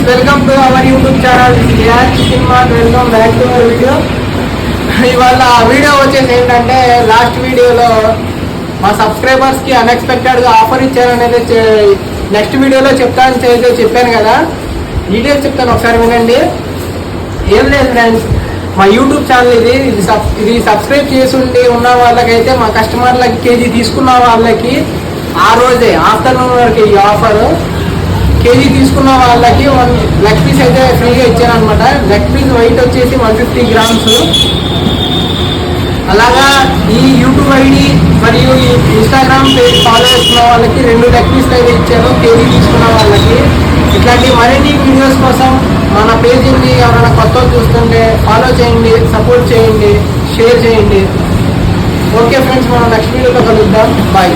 Welcome to our YouTube channel cinema. Welcome back to our video. ఇవాళ video వచ్చేసి ఏంటంటే, last వీడియోలో మా సబ్స్క్రైబర్స్కి అన్ఎక్స్పెక్టెడ్గా ఆఫర్ ఇచ్చారనేది నెక్స్ట్ వీడియోలో చెప్పాను కదా. డీటెయిల్స్ చెప్తాను, ఒకసారి వినండి. ఏం లేదు ఫ్రెండ్స్, మా యూట్యూబ్ ఛానల్ ఇది సబ్స్క్రైబ్ చేసి ఉన్న వాళ్ళకైతే, మా కస్టమర్లకి కేజీ తీసుకున్న వాళ్ళకి ఆ రోజే ఆఫ్టర్నూన్ వరకు ఈ ఆఫర్. కేజీ తీసుకున్న వాళ్ళకి 1 లెగ్ పీస్ అయితే ఫ్రీగా ఇచ్చాను అనమాట. లెగ్ పీస్ వెయిట్ వచ్చేసి 150 గ్రామ్స్. అలాగా ఈ యూట్యూబ్ ఐడి మరియు ఈ ఇన్స్టాగ్రామ్ పేజ్ ఫాలో చేస్తున్న వాళ్ళకి 2 లెగ్ పీస్లు అయితే ఇచ్చాను కేజీ తీసుకున్న వాళ్ళకి. ఇట్లాంటి మరిన్ని వీడియోస్ కోసం మన పేజీని ఎవరైనా కొత్త చూస్తుంటే ఫాలో చేయండి, సపోర్ట్ చేయండి, షేర్ చేయండి. ఓకే ఫ్రెండ్స్, మనం నెక్స్ట్ వీడియోలో కలుద్దాం. బాయ్.